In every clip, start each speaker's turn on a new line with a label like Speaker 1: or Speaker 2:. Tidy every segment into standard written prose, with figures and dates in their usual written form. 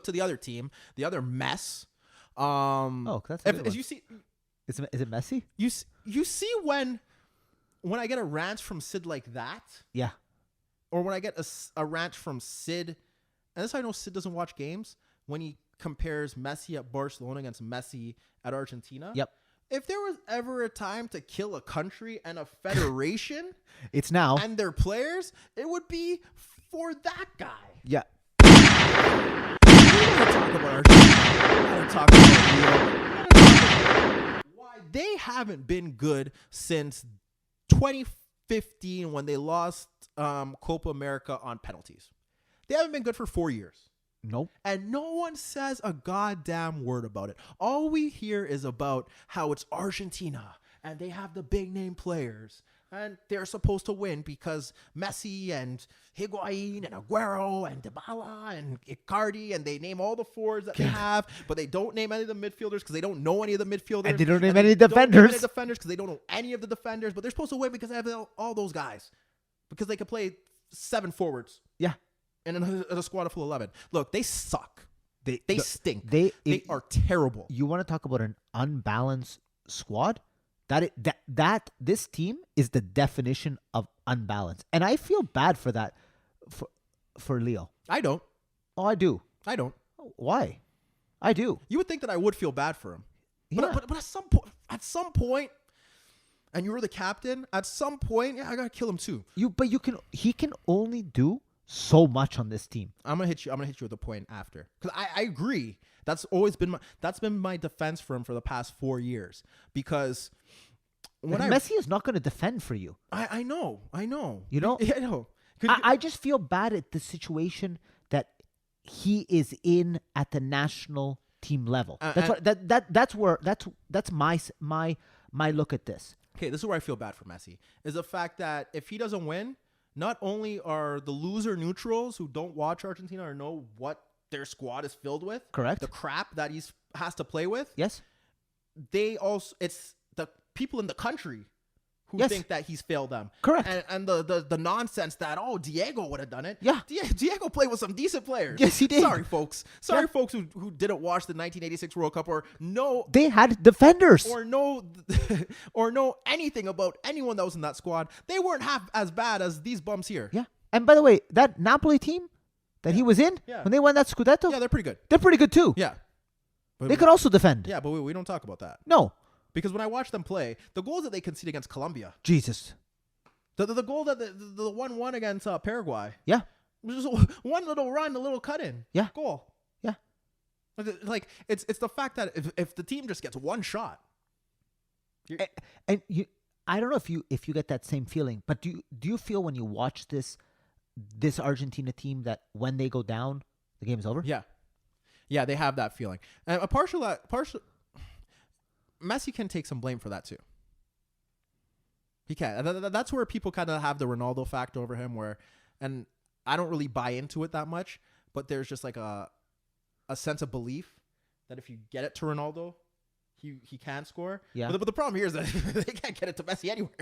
Speaker 1: look to the other team, the other mess.
Speaker 2: That's a good
Speaker 1: as
Speaker 2: one.
Speaker 1: you see,
Speaker 2: Is it Messi?
Speaker 1: you see when I get a rant from Sid like that,
Speaker 2: Yeah.
Speaker 1: or when I get a rant from Sid, and this I know Sid doesn't watch games, when he compares Messi at Barcelona against Messi at Argentina.
Speaker 2: Yep.
Speaker 1: If there was ever a time to kill a country and a federation
Speaker 2: It's now.
Speaker 1: and their players, it would be for that guy.
Speaker 2: Yeah.
Speaker 1: We want to talk about Argentina. We want to talk about Rio. We want to talk about why they haven't been good since 2015 when they lost Copa America on penalties. They haven't been good for 4 years.
Speaker 2: Nope.
Speaker 1: And no one says a goddamn word about it. All we hear is about how it's Argentina and they have the big name players and they're supposed to win because Messi and Higuain and Aguero and Dybala and Icardi, and they name all the forwards that they have, but they don't name any of the midfielders because they don't know any of the midfielders.
Speaker 2: And they don't name
Speaker 1: they
Speaker 2: any
Speaker 1: don't name
Speaker 2: defenders.
Speaker 1: any defenders because they don't know any of the defenders, but they're supposed to win because they have all those guys because they can play 7 forwards.
Speaker 2: Yeah.
Speaker 1: And in a squad of full 11. Look, they suck. They stink.
Speaker 2: They
Speaker 1: are terrible.
Speaker 2: You want to talk about an unbalanced squad? This team is the definition of unbalanced, and I feel bad for that, for Leo.
Speaker 1: I don't.
Speaker 2: Oh, I do.
Speaker 1: I don't.
Speaker 2: Why? I do.
Speaker 1: You would think that I would feel bad for him.
Speaker 2: Yeah.
Speaker 1: But at some point, and you were the captain, at some point, yeah, I gotta kill him too.
Speaker 2: He can only do so much on this team.
Speaker 1: I'm gonna hit you with a point after. Because I agree. That's always been my defense for him for the past 4 years. Because
Speaker 2: Messi is not going to defend for you.
Speaker 1: I know.
Speaker 2: You know?
Speaker 1: Yeah, I know.
Speaker 2: I just feel bad at the situation that he is in at the national team level. That's my look at this.
Speaker 1: Okay, this is where I feel bad for Messi. Is the fact that if he doesn't win, not only are the loser neutrals who don't watch Argentina or know what their squad is filled with,
Speaker 2: correct,
Speaker 1: the crap that he has to play with,
Speaker 2: yes,
Speaker 1: it's the people in the country who
Speaker 2: yes,
Speaker 1: think that he's failed them,
Speaker 2: correct,
Speaker 1: and the nonsense that Diego would have done it.
Speaker 2: Yeah,
Speaker 1: Diego played with some decent players.
Speaker 2: Yes, he did.
Speaker 1: Sorry, folks who didn't watch the 1986 World Cup or know
Speaker 2: they had defenders
Speaker 1: or know anything about anyone that was in that squad. They weren't half as bad as these bums here.
Speaker 2: Yeah, and by the way, that Napoli team that he was in when they won that Scudetto,
Speaker 1: yeah, they're pretty good.
Speaker 2: They're pretty good too.
Speaker 1: Yeah, but
Speaker 2: they could also defend.
Speaker 1: Yeah, but we don't talk about that.
Speaker 2: No.
Speaker 1: Because when I watch them play, the goals that they concede against Colombia,
Speaker 2: Jesus,
Speaker 1: the goal that the 1-1 against Paraguay,
Speaker 2: yeah,
Speaker 1: just one little run, a little cut in,
Speaker 2: yeah,
Speaker 1: goal,
Speaker 2: yeah.
Speaker 1: Like it's the fact that if the team just gets one shot,
Speaker 2: and you, I don't know if you get that same feeling, but do you feel when you watch this Argentina team that when they go down, the game's over?
Speaker 1: Yeah, they have that feeling, and a partial. Messi can take some blame for that too. He can. That's where people kind of have the Ronaldo factor over him, and I don't really buy into it that much, but there's just like a sense of belief that if you get it to Ronaldo, he can score.
Speaker 2: Yeah.
Speaker 1: But the problem here is that they can't get it to Messi anywhere.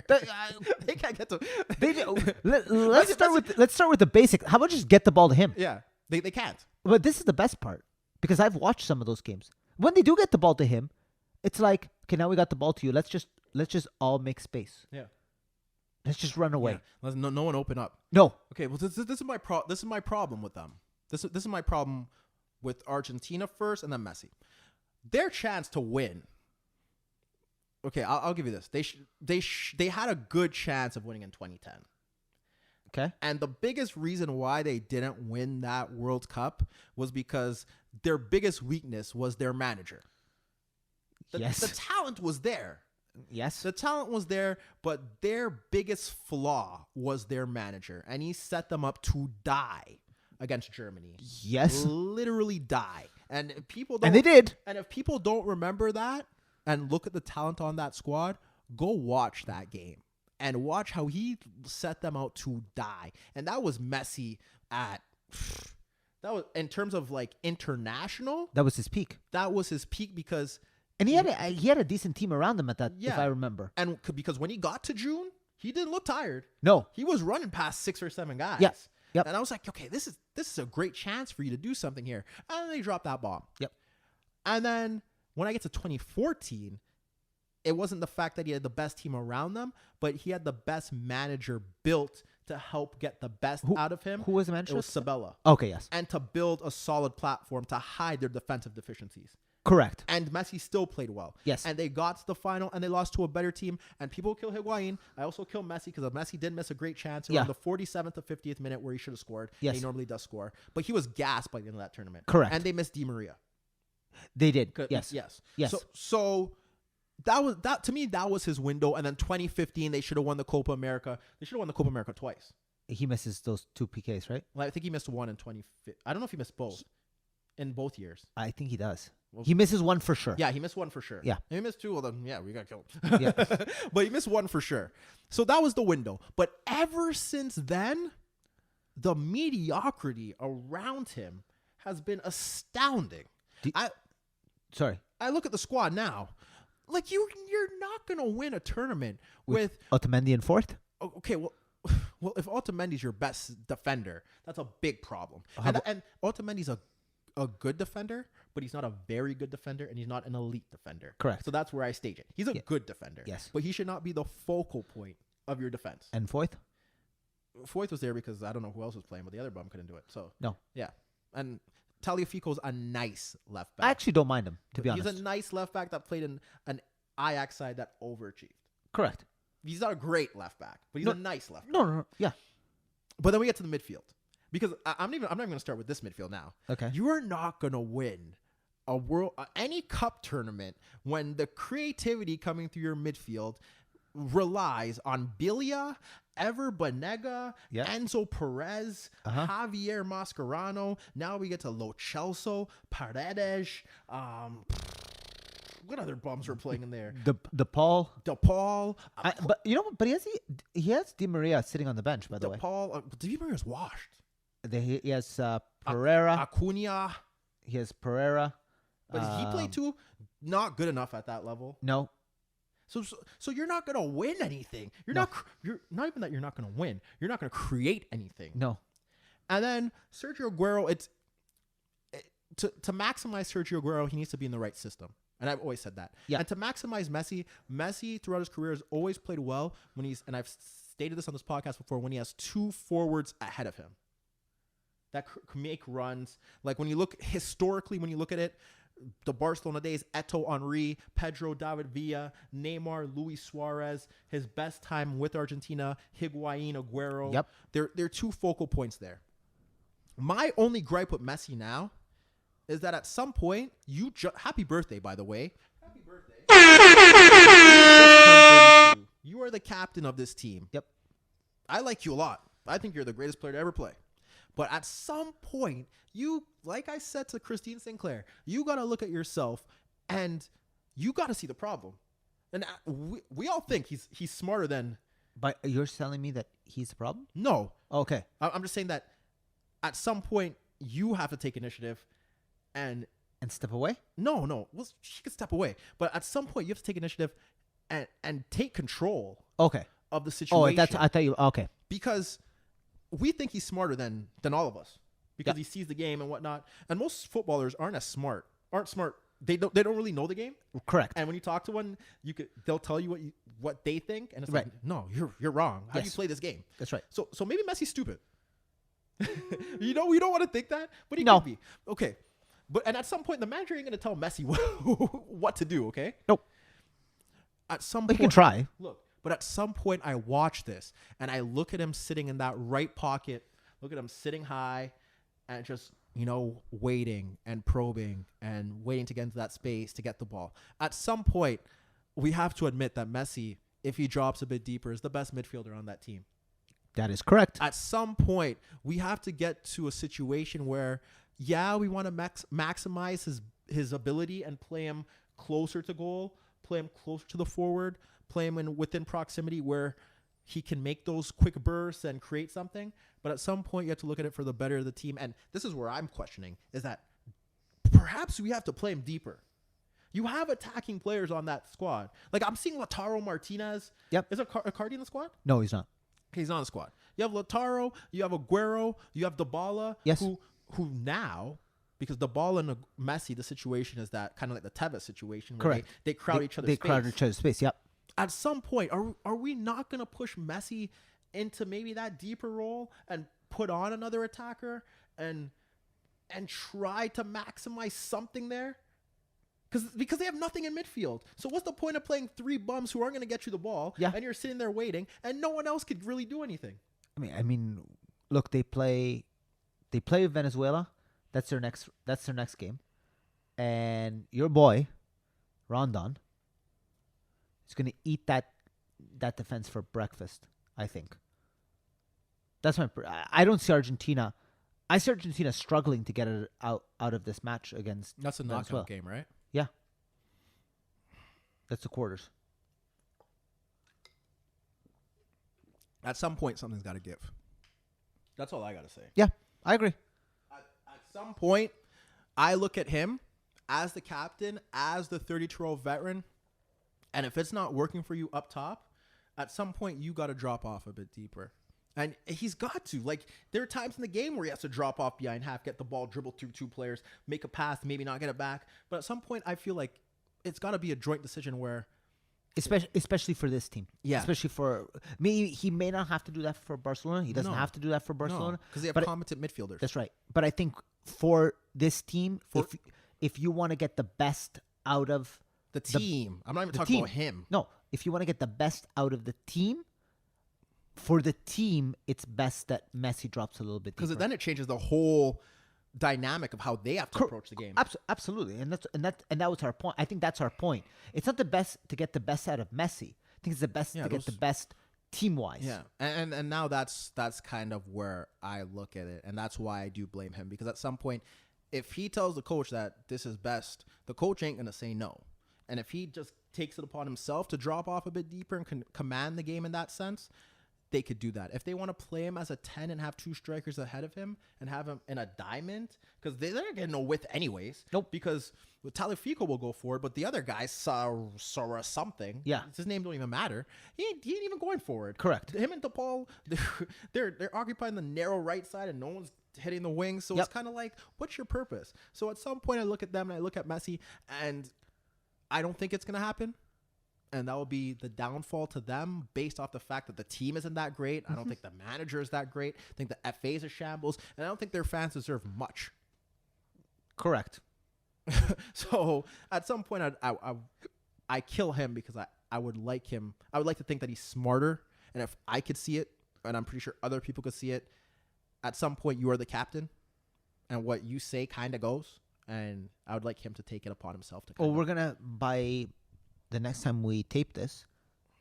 Speaker 1: They can't get to.
Speaker 2: Let's start with the basic. How about just get the ball to him?
Speaker 1: Yeah, they can't.
Speaker 2: But this is the best part because I've watched some of those games. When they do get the ball to him, it's like, okay, now we got the ball to you. Let's just all make space.
Speaker 1: Yeah.
Speaker 2: Let's just run away.
Speaker 1: Yeah. No one open up.
Speaker 2: No.
Speaker 1: Okay. Well, this is my problem with them. This is my problem with Argentina first, and then Messi. Their chance to win. Okay, I'll give you this. They had a good chance of winning in 2010.
Speaker 2: Okay.
Speaker 1: And the biggest reason why they didn't win that World Cup was because their biggest weakness was their manager.
Speaker 2: Yes.
Speaker 1: The talent was there.
Speaker 2: Yes.
Speaker 1: The talent was there, but their biggest flaw was their manager. And he set them up to die against Germany.
Speaker 2: Yes.
Speaker 1: Literally die. And
Speaker 2: they did.
Speaker 1: And if people don't remember that and look at the talent on that squad, go watch that game. And watch how he set them out to die. And that was Messi that was in terms of like international.
Speaker 2: That was his peak.
Speaker 1: That was his peak because...
Speaker 2: And he had a decent team around him at that, if I remember.
Speaker 1: And because when he got to June, he didn't look tired.
Speaker 2: No.
Speaker 1: He was running past 6 or 7 guys.
Speaker 2: Yeah. Yep.
Speaker 1: And I was like, okay, this is a great chance for you to do something here. And then they dropped that bomb.
Speaker 2: Yep.
Speaker 1: And then when I get to 2014, it wasn't the fact that he had the best team around them, but he had the best manager built to help get the best out of him.
Speaker 2: Who was the manager?
Speaker 1: It was Sabella.
Speaker 2: Okay, yes.
Speaker 1: And to build a solid platform to hide their defensive deficiencies.
Speaker 2: Correct.
Speaker 1: And Messi still played well.
Speaker 2: Yes.
Speaker 1: And they got to the final and they lost to a better team. And people kill Higuain. I also kill Messi because Messi did miss a great chance around the 47th to 50th minute where he should have scored.
Speaker 2: Yes.
Speaker 1: And he normally does score. But he was gassed by the end of that tournament.
Speaker 2: Correct.
Speaker 1: And they missed Di Maria.
Speaker 2: They did. Yes.
Speaker 1: Yes. So that to me, that was his window. And then 2015, they should have won the Copa America. They should have won the Copa America twice.
Speaker 2: He misses those 2 PKs, right?
Speaker 1: Well, I think he missed one in 2015. I don't know if he missed both in both years.
Speaker 2: I think he does.
Speaker 1: Well,
Speaker 2: he misses one for sure.
Speaker 1: Yeah, he missed one for sure.
Speaker 2: Yeah.
Speaker 1: And he missed 2. Well, then, yeah, we got killed.
Speaker 2: Yeah.
Speaker 1: But he missed one for sure. So that was the window. But ever since then, the mediocrity around him has been astounding.
Speaker 2: Sorry.
Speaker 1: I look at the squad now. Like, you're not going to win a tournament with
Speaker 2: Otamendi in fourth?
Speaker 1: Okay, well, if Otamendi's your best defender, that's a big problem. And Otamendi's a good defender, but he's not a very good defender, and he's not an elite defender.
Speaker 2: Correct.
Speaker 1: So that's where I stage it. He's a good defender.
Speaker 2: Yes.
Speaker 1: But he should not be the focal point of your defense.
Speaker 2: And fourth?
Speaker 1: Fourth was there because I don't know who else was playing, but the other bum couldn't do it. So
Speaker 2: No.
Speaker 1: yeah. And Tagliafico's a nice left back.
Speaker 2: I actually don't mind him, to be honest.
Speaker 1: He's a nice left back that played in an Ajax side that overachieved.
Speaker 2: Correct.
Speaker 1: He's not a great left back, but he's a nice left back.
Speaker 2: No. Yeah.
Speaker 1: But then we get to the midfield. Because I'm not even going to start with this midfield now.
Speaker 2: Okay.
Speaker 1: You are not going to win any cup tournament when the creativity coming through your midfield relies on Bilia, Ever Banega, Enzo Perez, Javier Mascherano. Now we get to Lo Celso, Paredes. What other bums are playing in there?
Speaker 2: DePaul.
Speaker 1: But
Speaker 2: but he has Di Maria sitting on the bench, by the way.
Speaker 1: Di Maria's washed.
Speaker 2: He has Pereira.
Speaker 1: Acuna.
Speaker 2: He has Pereira.
Speaker 1: But he played too. Not good enough at that level.
Speaker 2: No.
Speaker 1: So you're not gonna win anything. You're not even that you're not gonna win. You're not gonna create anything.
Speaker 2: No.
Speaker 1: And then Sergio Aguero, to maximize Sergio Aguero, he needs to be in the right system. And I've always said that.
Speaker 2: Yeah.
Speaker 1: And to maximize Messi throughout his career has always played well and I've stated this on this podcast before, when he has 2 forwards ahead of him that can make runs. Like when you look historically, when you look at it, the Barcelona days, Eto'o, Henry, Pedro, David Villa, Neymar, Luis Suarez, his best time with Argentina, Higuain, Aguero.
Speaker 2: Yep.
Speaker 1: They're 2 focal points there. My only gripe with Messi now is that at some point, happy birthday, by the way. Happy birthday. You are the captain of this team.
Speaker 2: Yep.
Speaker 1: I like you a lot. I think you're the greatest player to ever play. But at some point, like I said to Christine Sinclair, you got to look at yourself and you got to see the problem. And we all think he's smarter than...
Speaker 2: But you're telling me that he's the problem?
Speaker 1: No.
Speaker 2: Okay.
Speaker 1: I'm just saying that at some point, you have to take initiative and
Speaker 2: step away?
Speaker 1: No. Well, she could step away. But at some point, you have to take initiative and take control of the situation.
Speaker 2: I thought you... Okay.
Speaker 1: Because we think he's smarter than all of us. Because he sees the game and whatnot. And most footballers aren't smart. They don't really know the game.
Speaker 2: Correct.
Speaker 1: And when you talk to one, they'll tell you what they think, and it's like, no, you're wrong. How do you play this game?
Speaker 2: That's right.
Speaker 1: So maybe Messi's stupid. We don't want to think that, but he could be. Okay. And at some point, the manager ain't going to tell Messi what to do, okay?
Speaker 2: Nope.
Speaker 1: At some
Speaker 2: point,
Speaker 1: you
Speaker 2: can try.
Speaker 1: Look, but at some point, I watch this, and I look at him sitting in that right pocket, look at him sitting high, and just, waiting and probing and waiting to get into that space to get the ball. At some point, we have to admit that Messi, if he drops a bit deeper, is the best midfielder on that team.
Speaker 2: That is correct.
Speaker 1: At some point, we have to get to a situation where, we want to maximize his ability and play him closer to goal, play him closer to the forward, play him within proximity where he can make those quick bursts and create something. But at some point, you have to look at it for the better of the team. And this is where I'm questioning, is that perhaps we have to play him deeper. You have attacking players on that squad. Like, I'm seeing Lautaro Martinez.
Speaker 2: Yep.
Speaker 1: Is Icardi in the squad?
Speaker 2: No, he's not.
Speaker 1: He's not in the squad. You have Lautaro, you have Aguero, you have Dybala,
Speaker 2: Yes.
Speaker 1: who now, because Dybala and Messi, the situation is that kind of like the Tevez situation where
Speaker 2: Correct.
Speaker 1: they crowd each other's
Speaker 2: They
Speaker 1: space.
Speaker 2: crowd each other's space. Yep.
Speaker 1: At some point, are we not going to push Messi into maybe that deeper role and put on another attacker and try to maximize something there? Because they have nothing in midfield. So what's the point of playing 3 bums who aren't going to get you the ball?
Speaker 2: Yeah.
Speaker 1: And you're sitting there waiting, and no one else could really do anything.
Speaker 2: I mean, look, they play Venezuela. That's their next game, and your boy, Rondon, is going to eat that defense for breakfast. I think. That's my. I don't see Argentina. I see Argentina struggling to get it out of this match against.
Speaker 1: That's a
Speaker 2: Venezuela.
Speaker 1: knockout game, right?
Speaker 2: Yeah. That's the quarters.
Speaker 1: At some point, something's got to give. That's all I got to say.
Speaker 2: Yeah, I agree.
Speaker 1: At some point, I look at him as the captain, as the 32-year-old veteran, and if it's not working for you up top, at some point, you got to drop off a bit deeper. And he's got to. Like, there are times in the game where he has to drop off behind half, get the ball, dribble through 2 players, make a pass, maybe not get it back. But at some point, I feel like it's got to be a joint decision where...
Speaker 2: Especially for this team.
Speaker 1: Yeah.
Speaker 2: Especially for me, he may not have to do that for Barcelona. He doesn't have to do that for Barcelona.
Speaker 1: Because they have competent midfielders.
Speaker 2: That's right. But I think for this team, if you want to get the best out of
Speaker 1: the team. I'm not even talking about him.
Speaker 2: No, if you want to get the best out of the team, for the team, it's best that Messi drops a little bit deeper.
Speaker 1: Because then it changes the whole dynamic of how they have to approach the game.
Speaker 2: Absolutely, and that was our point. I think that's our point. It's not the best to get the best out of Messi. I think it's the best to get the best team wise.
Speaker 1: Yeah, and now that's kind of where I look at it, and that's why I do blame him, because at some point, if he tells the coach that this is best, the coach ain't gonna say no, and if he just takes it upon himself to drop off a bit deeper and can command the game in that sense, they could do that. If they want to play him as a 10 and have 2 strikers ahead of him and have him in a diamond, because they're getting no width anyways.
Speaker 2: Nope.
Speaker 1: Because Tagliafico will go forward, but the other guy saw something.
Speaker 2: Yeah.
Speaker 1: His name don't even matter. He ain't even going forward.
Speaker 2: Correct.
Speaker 1: Him and DePaul, they're occupying the narrow right side and no one's hitting the wings. So it's kind of like, what's your purpose? So at some point I look at them and I look at Messi and I don't think it's going to happen. And that will be the downfall to them based off the fact that the team isn't that great. I don't think the manager is that great. I think the FA is a shambles. And I don't think their fans deserve much.
Speaker 2: Correct.
Speaker 1: So at some point, I kill him because I would like him. I would like to think that he's smarter. And if I could see it, and I'm pretty sure other people could see it, at some point you are the captain. And what you say kind of goes. And I would like him to take it upon himself to
Speaker 2: we're going to buy... The next time we tape this,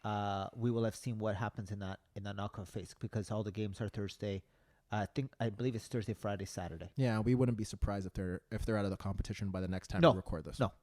Speaker 2: we will have seen what happens in that knockout phase, because all the games are Thursday. I believe it's Thursday, Friday, Saturday.
Speaker 1: Yeah, we wouldn't be surprised if they're out of the competition by the next time
Speaker 2: we
Speaker 1: record this.
Speaker 2: No.